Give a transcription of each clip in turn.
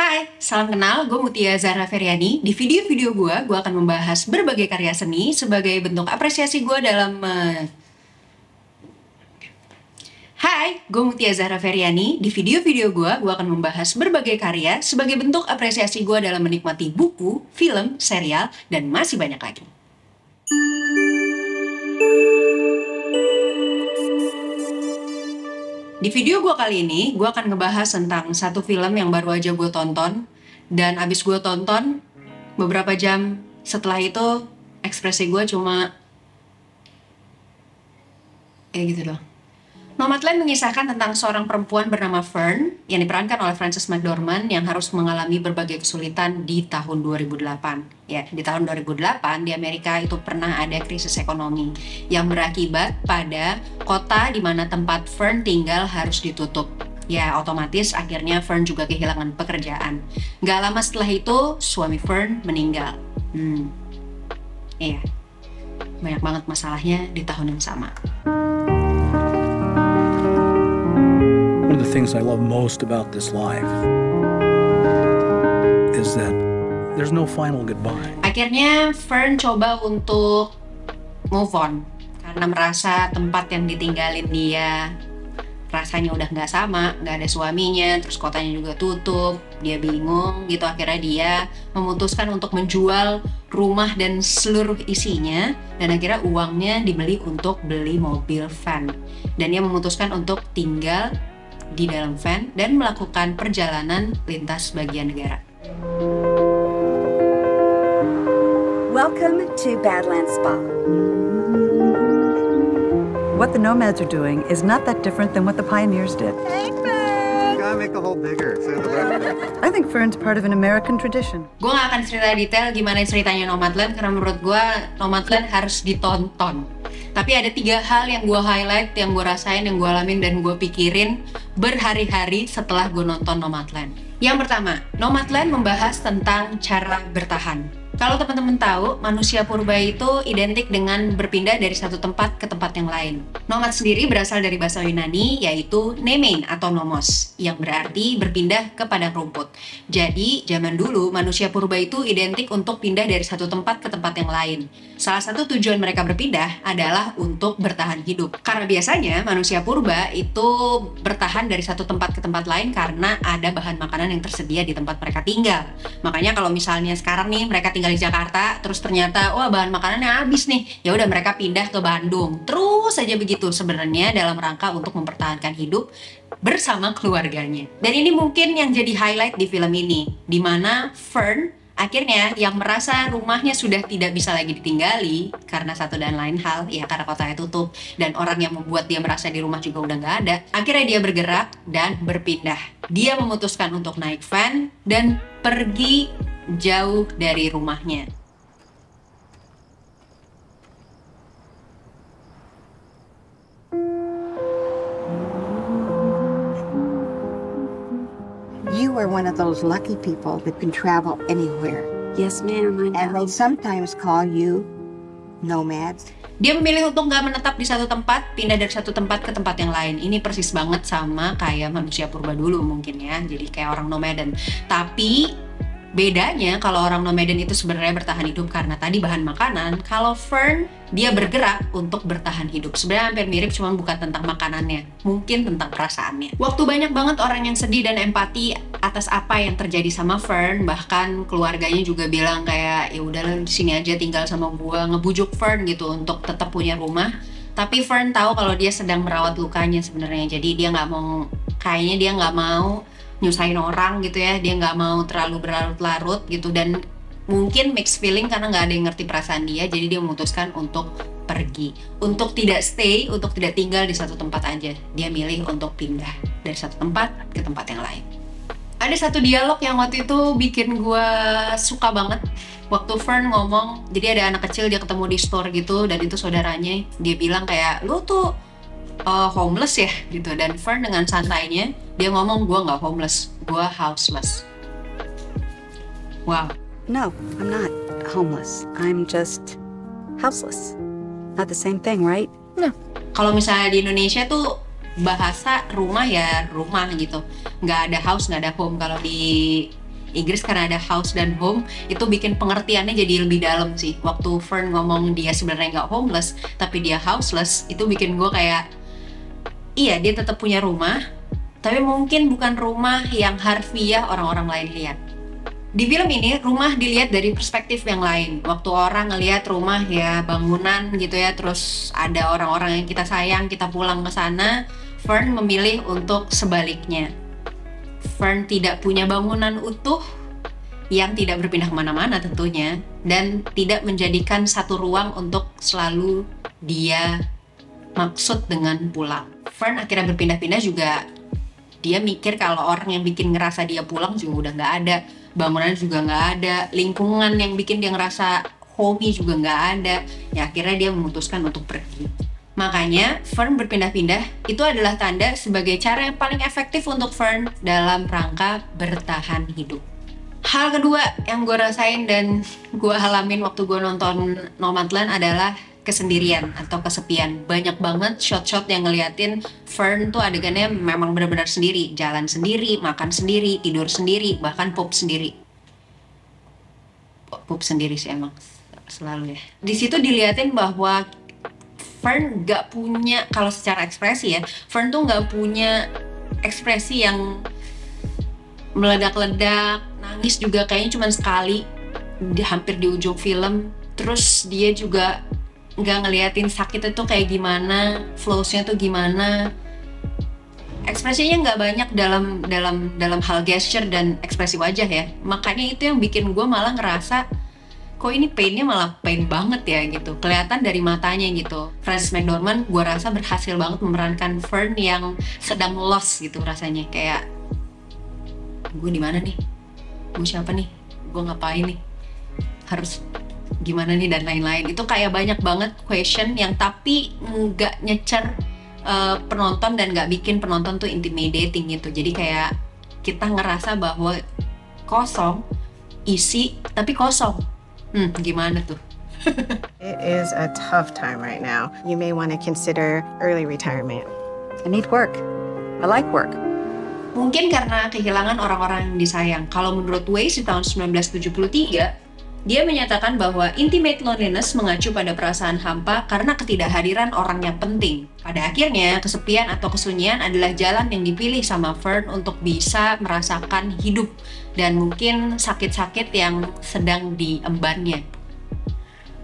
Hai, salam kenal, gue Mutia Zahra Feryani. Di video-video gue akan membahas berbagai karya seni sebagai bentuk apresiasi gue dalam Hai, gue Mutia Zahra Feryani. Di video-video gue akan membahas berbagai karya sebagai bentuk apresiasi gue dalam menikmati buku, film, serial, dan masih banyak lagi. Di video gue kali ini, gue akan ngebahas tentang satu film yang baru aja gue tonton. Dan abis gue tonton, beberapa jam setelah itu, ekspresi gue cuma gitu loh. Nomadland mengisahkan tentang seorang perempuan bernama Fern yang diperankan oleh Frances McDormand yang harus mengalami berbagai kesulitan di tahun 2008. Ya, di tahun 2008 di Amerika itu pernah ada krisis ekonomi yang berakibat pada kota di mana tempat Fern tinggal harus ditutup. Ya, otomatis akhirnya Fern juga kehilangan pekerjaan. Gak lama setelah itu, suami Fern meninggal. Iya, banyak banget masalahnya di tahun yang sama. One of the things I love most about this life is that there's no final goodbye. Akhirnya Fern coba untuk move on karena merasa tempat yang ditinggalin dia rasanya udah nggak sama, nggak ada suaminya, terus kotanya juga tutup, dia bingung gitu. Akhirnya dia memutuskan untuk menjual rumah dan seluruh isinya, dan akhirnya uangnya dibeli untuk beli mobil van, dan dia memutuskan untuk tinggal di dalam van dan melakukan perjalanan lintas bagian negara. Welcome to Badlands Spa. What the nomads are doing is not that different than what the pioneers did. Hey, Fern! You gotta make the hole bigger. I think Fern's part of an American tradition. Gue gak akan cerita detail gimana ceritanya Nomadland karena menurut gue Nomadland harus ditonton. Tapi ada 3 hal yang gue highlight, yang gue rasain, yang gue alamin, dan gue pikirin berhari-hari setelah gue nonton Nomadland. Yang pertama, Nomadland membahas tentang cara bertahan. Kalau teman-teman tahu, manusia purba itu identik dengan berpindah dari satu tempat ke tempat yang lain. Nomad sendiri berasal dari bahasa Yunani, yaitu nemein atau nomos, yang berarti berpindah ke padang rumput. Jadi, zaman dulu, manusia purba itu identik untuk pindah dari satu tempat ke tempat yang lain. Salah satu tujuan mereka berpindah adalah untuk bertahan hidup. Karena biasanya, manusia purba itu bertahan dari satu tempat ke tempat lain karena ada bahan makanan yang tersedia di tempat mereka tinggal. Makanya kalau misalnya sekarang nih, mereka tinggal di Jakarta, terus ternyata wah bahan makanannya habis nih, ya udah mereka pindah ke Bandung. Terus aja begitu sebenarnya dalam rangka untuk mempertahankan hidup bersama keluarganya. Dan ini mungkin yang jadi highlight di film ini, dimana Fern akhirnya yang merasa rumahnya sudah tidak bisa lagi ditinggali karena satu dan lain hal, ya karena kotanya tutup dan orang yang membuat dia merasa di rumah juga udah nggak ada. Akhirnya dia bergerak dan berpindah. Dia memutuskan untuk naik van dan pergi jauh dari rumahnya. You are one of those lucky people that can travel anywhere. Yes, ma'am, I know. And they sometimes call you nomads. Dia memilih untuk nggak menetap di satu tempat, pindah dari satu tempat ke tempat yang lain. Ini persis banget sama kayak manusia purba dulu mungkin ya. Jadi kayak orang nomaden. Tapi bedanya kalau orang nomaden itu sebenarnya bertahan hidup karena tadi bahan makanan. Kalau Fern, dia bergerak untuk bertahan hidup. Sebenarnya hampir mirip, cuma bukan tentang makanannya, mungkin tentang perasaannya. Waktu banyak banget orang yang sedih dan empati atas apa yang terjadi sama Fern. Bahkan keluarganya juga bilang kayak ya udahlah di sini aja tinggal sama gua, ngebujuk Fern gitu untuk tetap punya rumah. Tapi Fern tahu kalau dia sedang merawat lukanya sebenarnya. Jadi dia nggak mau, kayaknya dia nggak mau nyusahin orang gitu ya, dia nggak mau terlalu berlarut-larut gitu, dan mungkin mixed feeling karena nggak ada yang ngerti perasaan dia, jadi dia memutuskan untuk pergi, untuk tidak stay, untuk tidak tinggal di satu tempat aja. Dia milih untuk pindah dari satu tempat ke tempat yang lain. Ada satu dialog yang waktu itu bikin gue suka banget. Waktu Fern ngomong, jadi ada anak kecil dia ketemu di store gitu, dan itu saudaranya, dia bilang kayak, lu tuh homeless ya gitu, dan Fern dengan santainya dia ngomong, gue nggak homeless, gue houseless. Wow. No, I'm not homeless. I'm just houseless. Not the same thing, right? Nah, kalau misalnya di Indonesia tuh bahasa rumah ya rumah gitu, nggak ada house, nggak ada home. Kalau di Inggris karena ada house dan home, itu bikin pengertiannya jadi lebih dalam sih. Waktu Fern ngomong dia sebenarnya nggak homeless tapi dia houseless, itu bikin gue kayak iya, dia tetap punya rumah tapi mungkin bukan rumah yang harfiah orang-orang lain lihat. Di film ini rumah dilihat dari perspektif yang lain. Waktu orang ngelihat rumah ya bangunan gitu ya, terus ada orang-orang yang kita sayang, kita pulang ke sana. Fern memilih untuk sebaliknya. Fern tidak punya bangunan utuh yang tidak berpindah kemana-mana tentunya, dan tidak menjadikan satu ruang untuk selalu dia maksud dengan pulang. Fern akhirnya berpindah-pindah juga. Dia mikir kalau orang yang bikin ngerasa dia pulang juga udah nggak ada, bangunan juga nggak ada, lingkungan yang bikin dia ngerasa homey juga nggak ada. Ya akhirnya dia memutuskan untuk pergi. Makanya Fern berpindah-pindah itu adalah tanda sebagai cara yang paling efektif untuk Fern dalam rangka bertahan hidup. Hal kedua yang gue rasain dan gue alamin waktu gue nonton Nomadland adalah kesendirian atau kesepian. Banyak banget shot-shot yang ngeliatin Fern tuh adegannya memang benar-benar sendiri. Jalan sendiri, makan sendiri, tidur sendiri, bahkan pup sendiri. Pup sendiri sih emang selalu ya. Di situ diliatin bahwa Fern gak punya, kalau secara ekspresi ya, Fern tuh gak punya ekspresi yang meledak-ledak. Nangis juga kayaknya cuma sekali, hampir di ujung film. Terus dia juga gak ngeliatin sakit itu kayak gimana, flows-nya tuh gimana. Ekspresinya gak banyak dalam hal gesture dan ekspresi wajah ya. Makanya itu yang bikin gue malah ngerasa kok ini painnya malah pain banget ya gitu, kelihatan dari matanya gitu. Frances McDormand gue rasa berhasil banget memerankan Fern yang sedang lost gitu rasanya, kayak gue di mana nih, gue siapa nih, gue ngapain nih, harus gimana nih, dan lain-lain. Itu kayak banyak banget question yang tapi nggak nyecer penonton dan nggak bikin penonton tuh intimidating gitu. Jadi kayak kita ngerasa bahwa kosong, isi tapi kosong. Gimana tuh? It is a tough time right now. You may want to consider early retirement. I need work. I like work. Mungkin karena kehilangan orang-orang yang disayang. Kalau menurut Weiss di tahun 1973, dia menyatakan bahwa intimate loneliness mengacu pada perasaan hampa karena ketidakhadiran orang yang penting. Pada akhirnya, kesepian atau kesunyian adalah jalan yang dipilih sama Fern untuk bisa merasakan hidup dan mungkin sakit-sakit yang sedang diembannya.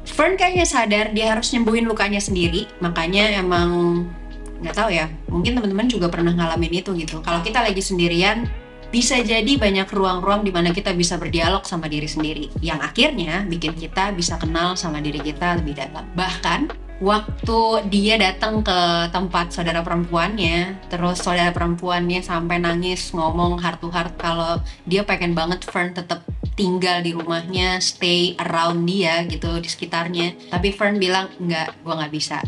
Fern kayaknya sadar dia harus nyembuhin lukanya sendiri, makanya emang nggak tahu ya, mungkin teman-teman juga pernah ngalamin itu gitu. Kalau kita lagi sendirian, bisa jadi banyak ruang-ruang di mana kita bisa berdialog sama diri sendiri, yang akhirnya bikin kita bisa kenal sama diri kita lebih dalam. Bahkan waktu dia datang ke tempat saudara perempuannya, terus saudara perempuannya sampai nangis ngomong heart to heart kalau dia pengen banget Fern tetap tinggal di rumahnya, stay around dia gitu di sekitarnya. Tapi Fern bilang enggak, gue nggak bisa.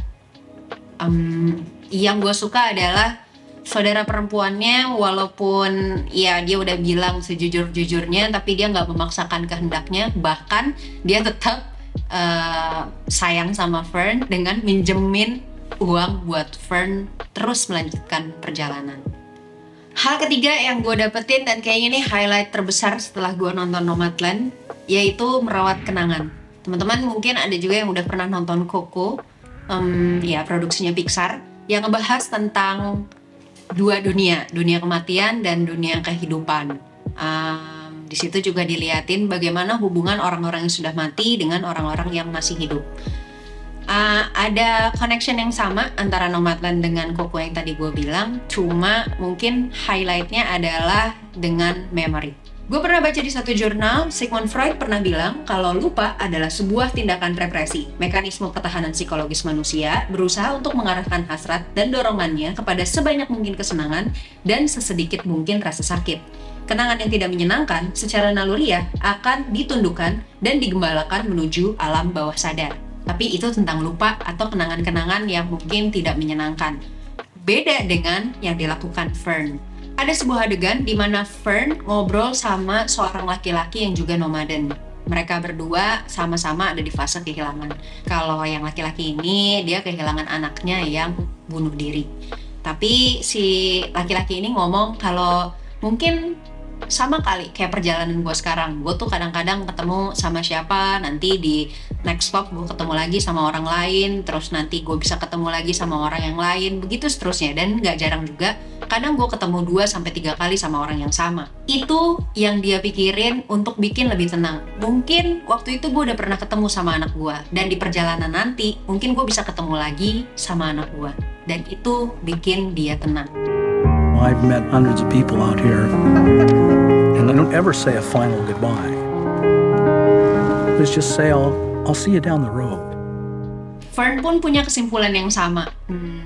Yang gue suka adalah saudara perempuannya, walaupun ya dia udah bilang sejujur-jujurnya, tapi dia nggak memaksakan kehendaknya. Bahkan dia tetap sayang sama Fern dengan minjemin uang buat Fern terus melanjutkan perjalanan. Hal ketiga yang gue dapetin dan kayaknya ini highlight terbesar setelah gue nonton Nomadland, yaitu merawat kenangan. Teman-teman mungkin ada juga yang udah pernah nonton Coco, ya produksinya Pixar, yang ngebahas tentang dua dunia kematian dan dunia kehidupan. Di situ juga diliatin bagaimana hubungan orang-orang yang sudah mati dengan orang-orang yang masih hidup. Ada connection yang sama antara Nomadland dengan Coco yang tadi gue bilang, cuma mungkin highlightnya adalah dengan memory. Gue pernah baca di satu jurnal, Sigmund Freud pernah bilang kalau lupa adalah sebuah tindakan represi, mekanisme pertahanan psikologis manusia berusaha untuk mengarahkan hasrat dan dorongannya kepada sebanyak mungkin kesenangan dan sesedikit mungkin rasa sakit. Kenangan yang tidak menyenangkan secara naluriah akan ditundukkan dan digembalakan menuju alam bawah sadar. Tapi itu tentang lupa atau kenangan-kenangan yang mungkin tidak menyenangkan. Beda dengan yang dilakukan Fern. Ada sebuah adegan di mana Fern ngobrol sama seorang laki-laki yang juga nomaden. Mereka berdua sama-sama ada di fase kehilangan. Kalau yang laki-laki ini, dia kehilangan anaknya yang bunuh diri. Tapi si laki-laki ini ngomong kalau mungkin sama kali kayak perjalanan gue sekarang. Gue tuh kadang-kadang ketemu sama siapa, nanti di next stop gue ketemu lagi sama orang lain, terus nanti gue bisa ketemu lagi sama orang yang lain, begitu seterusnya. Dan gak jarang juga, kadang gue ketemu 2-3 kali sama orang yang sama. Itu yang dia pikirin untuk bikin lebih tenang. Mungkin waktu itu gue udah pernah ketemu sama anak gue, dan di perjalanan nanti mungkin gue bisa ketemu lagi sama anak gue, dan itu bikin dia tenang. I've met hundreds of people out here, and I don't ever say a final goodbye. Let's just say I'll see you down the road. Fern pun punya kesimpulan yang sama,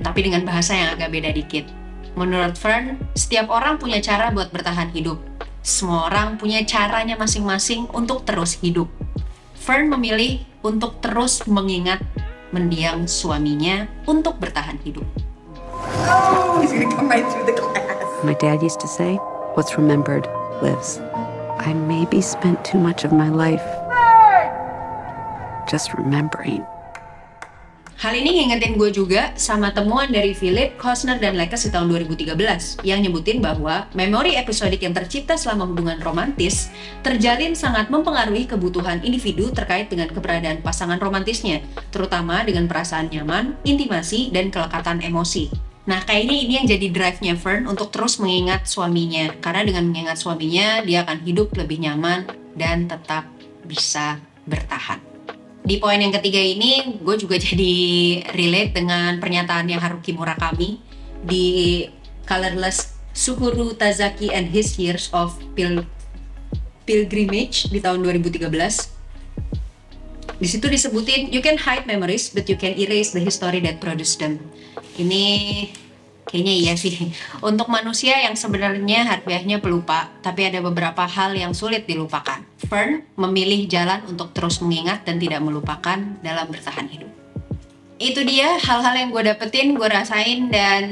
tapi dengan bahasa yang agak beda dikit. Menurut Fern, setiap orang punya cara buat bertahan hidup. Semua orang punya caranya masing-masing untuk terus hidup. Fern memilih untuk terus mengingat mendiang suaminya untuk bertahan hidup. Oh, he's gonna come right through the glass. My dad used to say, what's remembered lives. I maybe spent too much of my life just remembering. Hal ini ngingetin gue juga sama temuan dari Philip, Costner, dan Lakers di tahun 2013 yang nyebutin bahwa memori episodik yang tercipta selama hubungan romantis terjalin sangat mempengaruhi kebutuhan individu terkait dengan keberadaan pasangan romantisnya, terutama dengan perasaan nyaman, intimasi, dan kelekatan emosi. Nah, kayaknya ini yang jadi drive-nya Fern untuk terus mengingat suaminya, karena dengan mengingat suaminya, dia akan hidup lebih nyaman dan tetap bisa bertahan. Di poin yang ketiga ini, gue juga jadi relate dengan pernyataannya Haruki Murakami di Colorless Suhuru Tazaki and His Years of Pilgrimage di tahun 2013. Di situ disebutin, you can hide memories, but you can erase the history that produced them. Ini kayaknya iya sih. Untuk manusia yang sebenarnya harfiahnya pelupa, tapi ada beberapa hal yang sulit dilupakan. Fern memilih jalan untuk terus mengingat dan tidak melupakan dalam bertahan hidup. Itu dia hal-hal yang gue dapetin, gue rasain, dan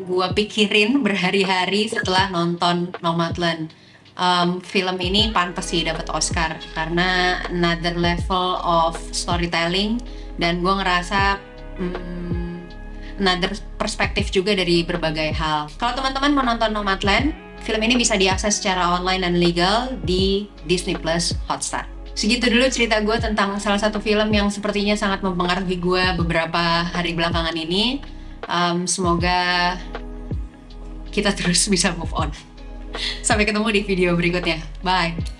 gue pikirin berhari-hari setelah nonton Nomadland. Film ini pantas sih dapat Oscar karena another level of storytelling, dan gue ngerasa another perspektif juga dari berbagai hal. Kalau teman-teman mau nonton Nomadland, film ini bisa diakses secara online dan legal di Disney Plus Hotstar. Segitu dulu cerita gue tentang salah satu film yang sepertinya sangat mempengaruhi gue beberapa hari belakangan ini. Semoga kita terus bisa move on. Sampai ketemu di video berikutnya. Bye!